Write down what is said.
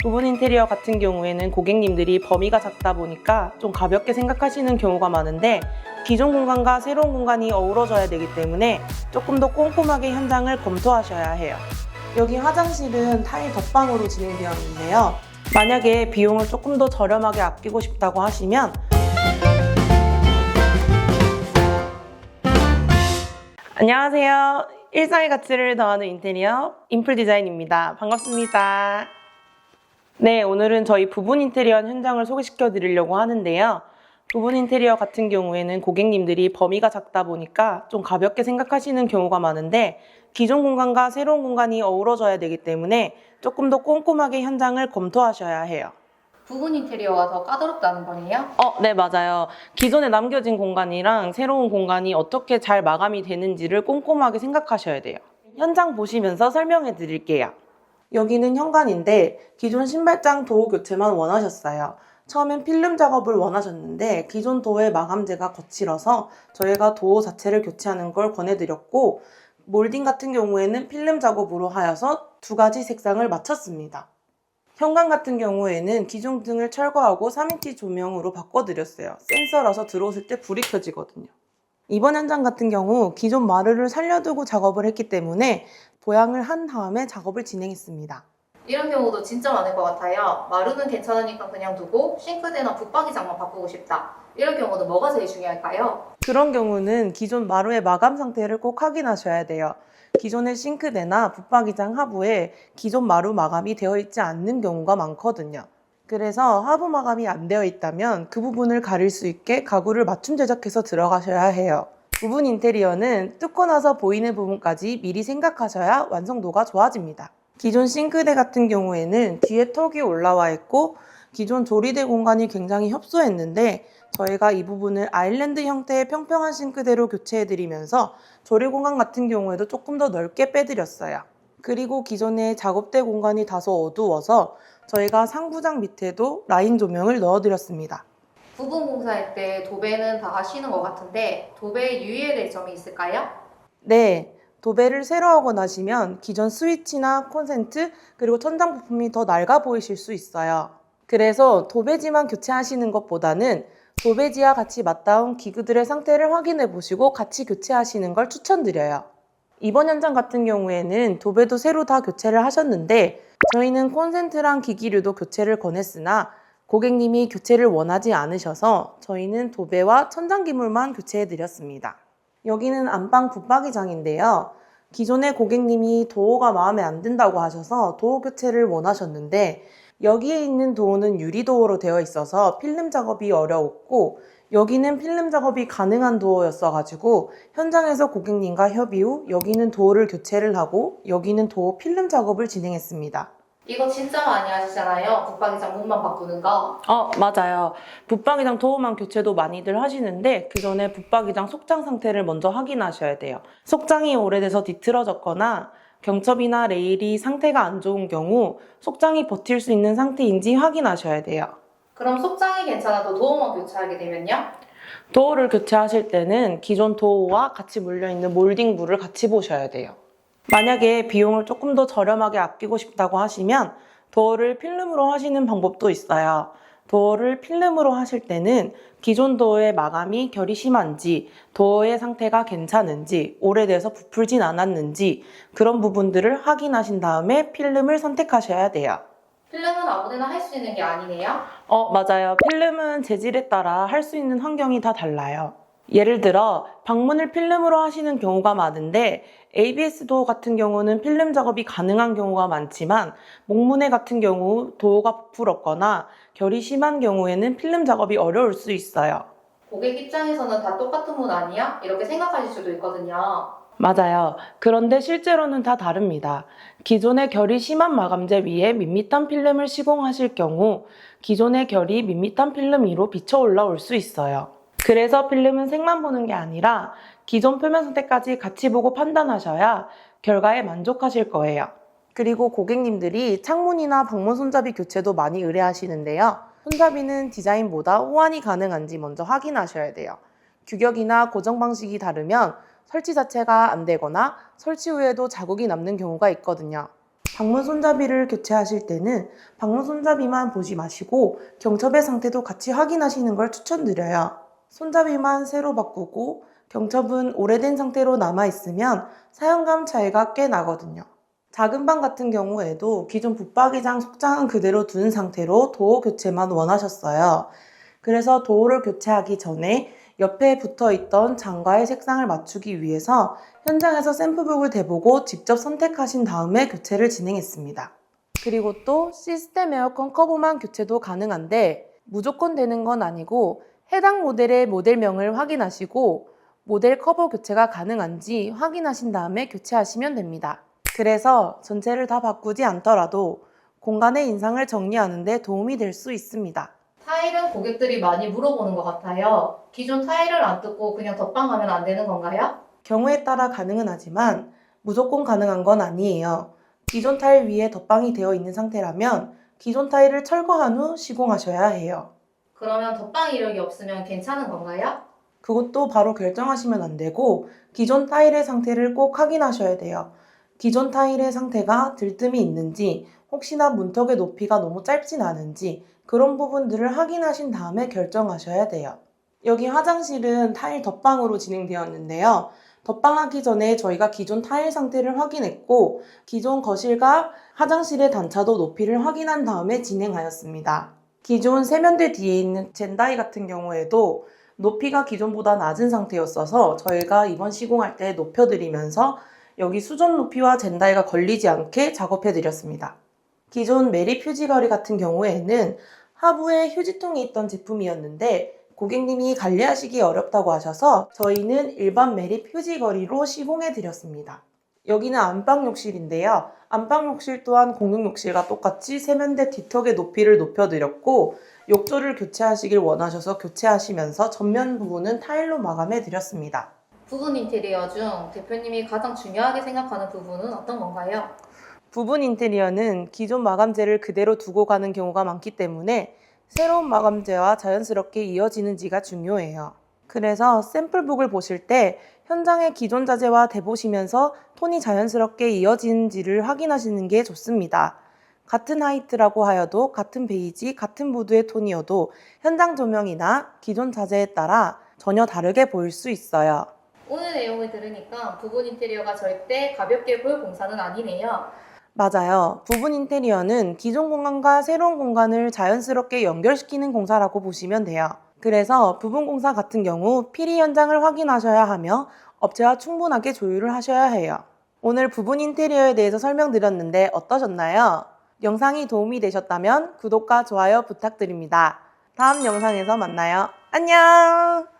부분 인테리어 같은 경우에는 고객님들이 범위가 작다 보니까 좀 가볍게 생각하시는 경우가 많은데 기존 공간과 새로운 공간이 어우러져야 되기 때문에 조금 더 꼼꼼하게 현장을 검토하셔야 해요. 여기 화장실은 타일 덧방으로 진행되어 있는데요. 만약에 비용을 조금 더 저렴하게 아끼고 싶다고 하시면 안녕하세요. 일상의 가치를 더하는 인테리어 인풀 디자인입니다. 반갑습니다. 네, 오늘은 저희 부분 인테리어 현장을 소개시켜 드리려고 하는데요. 부분 인테리어 같은 경우에는 고객님들이 범위가 작다 보니까 좀 가볍게 생각하시는 경우가 많은데 기존 공간과 새로운 공간이 어우러져야 되기 때문에 조금 더 꼼꼼하게 현장을 검토하셔야 해요. 부분 인테리어가 더 까다롭다는 거네요? 네, 맞아요. 기존에 남겨진 공간이랑 새로운 공간이 어떻게 잘 마감이 되는지를 꼼꼼하게 생각하셔야 돼요. 현장 보시면서 설명해 드릴게요. 여기는 현관인데 기존 신발장 도어 교체만 원하셨어요. 처음엔 필름 작업을 원하셨는데 기존 도어의 마감재가 거칠어서 저희가 도어 자체를 교체하는 걸 권해드렸고 몰딩 같은 경우에는 필름 작업으로 하여서 두 가지 색상을 맞췄습니다. 현관 같은 경우에는 기존 등을 철거하고 3인치 조명으로 바꿔드렸어요. 센서라서 들어오실 때 불이 켜지거든요. 이번 현장 같은 경우 기존 마루를 살려두고 작업을 했기 때문에 보양을 한 다음에 작업을 진행했습니다. 이런 경우도 진짜 많을 것 같아요. 마루는 괜찮으니까 그냥 두고 싱크대나 붙박이장만 바꾸고 싶다. 이런 경우는 뭐가 제일 중요할까요? 그런 경우는 기존 마루의 마감 상태를 꼭 확인하셔야 돼요. 기존의 싱크대나 붙박이장 하부에 기존 마루 마감이 되어 있지 않는 경우가 많거든요. 그래서 하부 마감이 안 되어 있다면 그 부분을 가릴 수 있게 가구를 맞춤 제작해서 들어가셔야 해요. 부분 인테리어는 뜯고 나서 보이는 부분까지 미리 생각하셔야 완성도가 좋아집니다. 기존 싱크대 같은 경우에는 뒤에 턱이 올라와 있고 기존 조리대 공간이 굉장히 협소했는데 저희가 이 부분을 아일랜드 형태의 평평한 싱크대로 교체해드리면서 조리 공간 같은 경우에도 조금 더 넓게 빼드렸어요. 그리고 기존의 작업대 공간이 다소 어두워서 저희가 상부장 밑에도 라인 조명을 넣어드렸습니다. 부분 공사할 때 도배는 다 하시는 것 같은데 도배에 유의해야 될 점이 있을까요? 네, 도배를 새로 하고 나시면 기존 스위치나 콘센트 그리고 천장 부품이 더 낡아 보이실 수 있어요. 그래서 도배지만 교체하시는 것보다는 도배지와 같이 맞닿은 기구들의 상태를 확인해 보시고 같이 교체하시는 걸 추천드려요. 이번 현장 같은 경우에는 도배도 새로 다 교체를 하셨는데 저희는 콘센트랑 기기류도 교체를 권했으나 고객님이 교체를 원하지 않으셔서 저희는 도배와 천장 기물만 교체해 드렸습니다. 여기는 안방 붙박이장인데요. 기존의 고객님이 도어가 마음에 안 든다고 하셔서 도어 교체를 원하셨는데 여기에 있는 도어는 유리도어로 되어 있어서 필름 작업이 어려웠고 여기는 필름 작업이 가능한 도어였어가지고 현장에서 고객님과 협의 후 여기는 도어를 교체를 하고 여기는 도어 필름 작업을 진행했습니다. 이거 진짜 많이 하시잖아요. 붙박이장 문만 바꾸는 거. 맞아요. 붙박이장 도어만 교체도 많이들 하시는데 그 전에 붙박이장 속장 상태를 먼저 확인하셔야 돼요. 속장이 오래돼서 뒤틀어졌거나 경첩이나 레일이 상태가 안 좋은 경우 속장이 버틸 수 있는 상태인지 확인하셔야 돼요. 그럼 속장이 괜찮아도 도어만 교체하게 되면요? 도어를 교체하실 때는 기존 도어와 같이 물려있는 몰딩부를 같이 보셔야 돼요. 만약에 비용을 조금 더 저렴하게 아끼고 싶다고 하시면 도어를 필름으로 하시는 방법도 있어요. 도어를 필름으로 하실 때는 기존 도어의 마감이 결이 심한지, 도어의 상태가 괜찮은지, 오래돼서 부풀진 않았는지 그런 부분들을 확인하신 다음에 필름을 선택하셔야 돼요. 필름은 아무데나 할 수 있는 게 아니네요? 맞아요. 필름은 재질에 따라 할 수 있는 환경이 다 달라요. 예를 들어 방문을 필름으로 하시는 경우가 많은데 ABS 도어 같은 경우는 필름 작업이 가능한 경우가 많지만 목문에 같은 경우 도어가 부풀었거나 결이 심한 경우에는 필름 작업이 어려울 수 있어요. 고객 입장에서는 다 똑같은 문 아니야? 이렇게 생각하실 수도 있거든요. 맞아요. 그런데 실제로는 다 다릅니다. 기존의 결이 심한 마감재 위에 밋밋한 필름을 시공하실 경우 기존의 결이 밋밋한 필름 위로 비쳐 올라올 수 있어요. 그래서 필름은 색만 보는 게 아니라 기존 표면 상태까지 같이 보고 판단하셔야 결과에 만족하실 거예요. 그리고 고객님들이 창문이나 방문 손잡이 교체도 많이 의뢰하시는데요. 손잡이는 디자인보다 호환이 가능한지 먼저 확인하셔야 돼요. 규격이나 고정 방식이 다르면 설치 자체가 안 되거나 설치 후에도 자국이 남는 경우가 있거든요. 방문 손잡이를 교체하실 때는 방문 손잡이만 보지 마시고 경첩의 상태도 같이 확인하시는 걸 추천드려요. 손잡이만 새로 바꾸고 경첩은 오래된 상태로 남아있으면 사용감 차이가 꽤 나거든요. 작은 방 같은 경우에도 기존 붙박이장 속장은 그대로 둔 상태로 도어 교체만 원하셨어요. 그래서 도어를 교체하기 전에 옆에 붙어있던 장과의 색상을 맞추기 위해서 현장에서 샘플북을 대보고 직접 선택하신 다음에 교체를 진행했습니다. 그리고 또 시스템 에어컨 커브만 교체도 가능한데 무조건 되는 건 아니고 해당 모델의 모델명을 확인하시고 모델 커버 교체가 가능한지 확인하신 다음에 교체하시면 됩니다. 그래서 전체를 다 바꾸지 않더라도 공간의 인상을 정리하는 데 도움이 될 수 있습니다. 타일은 고객들이 많이 물어보는 것 같아요. 기존 타일을 안 뜯고 그냥 덧방하면 안 되는 건가요? 경우에 따라 가능은 하지만 무조건 가능한 건 아니에요. 기존 타일 위에 덧방이 되어 있는 상태라면 기존 타일을 철거한 후 시공하셔야 해요. 그러면 덧방 이력이 없으면 괜찮은 건가요? 그것도 바로 결정하시면 안 되고 기존 타일의 상태를 꼭 확인하셔야 돼요. 기존 타일의 상태가 들뜸이 있는지 혹시나 문턱의 높이가 너무 짧진 않은지 그런 부분들을 확인하신 다음에 결정하셔야 돼요. 여기 화장실은 타일 덧방으로 진행되었는데요. 덧방하기 전에 저희가 기존 타일 상태를 확인했고 기존 거실과 화장실의 단차도 높이를 확인한 다음에 진행하였습니다. 기존 세면대 뒤에 있는 젠다이 같은 경우에도 높이가 기존보다 낮은 상태였어서 저희가 이번 시공할 때 높여드리면서 여기 수전 높이와 젠다이가 걸리지 않게 작업해드렸습니다. 기존 메리 휴지거리 같은 경우에는 하부에 휴지통이 있던 제품이었는데 고객님이 관리하시기 어렵다고 하셔서 저희는 일반 메리 휴지거리로 시공해드렸습니다. 여기는 안방 욕실인데요. 안방 욕실 또한 공용 욕실과 똑같이 세면대 뒤턱의 높이를 높여드렸고 욕조를 교체하시길 원하셔서 교체하시면서 전면 부분은 타일로 마감해드렸습니다. 부분 인테리어 중 대표님이 가장 중요하게 생각하는 부분은 어떤 건가요? 부분 인테리어는 기존 마감재를 그대로 두고 가는 경우가 많기 때문에 새로운 마감재와 자연스럽게 이어지는지가 중요해요. 그래서 샘플북을 보실 때 현장의 기존 자재와 대보시면서 톤이 자연스럽게 이어지는지를 확인하시는 게 좋습니다. 같은 하이트라고 하여도 같은 베이지, 같은 무드의 톤이어도 현장 조명이나 기존 자재에 따라 전혀 다르게 보일 수 있어요. 오늘 내용을 들으니까 부분 인테리어가 절대 가볍게 볼 공사는 아니네요. 맞아요. 부분 인테리어는 기존 공간과 새로운 공간을 자연스럽게 연결시키는 공사라고 보시면 돼요. 그래서 부분 공사 같은 경우 필히 현장을 확인하셔야 하며 업체와 충분하게 조율을 하셔야 해요. 오늘 부분 인테리어에 대해서 설명드렸는데 어떠셨나요? 영상이 도움이 되셨다면 구독과 좋아요 부탁드립니다. 다음 영상에서 만나요. 안녕!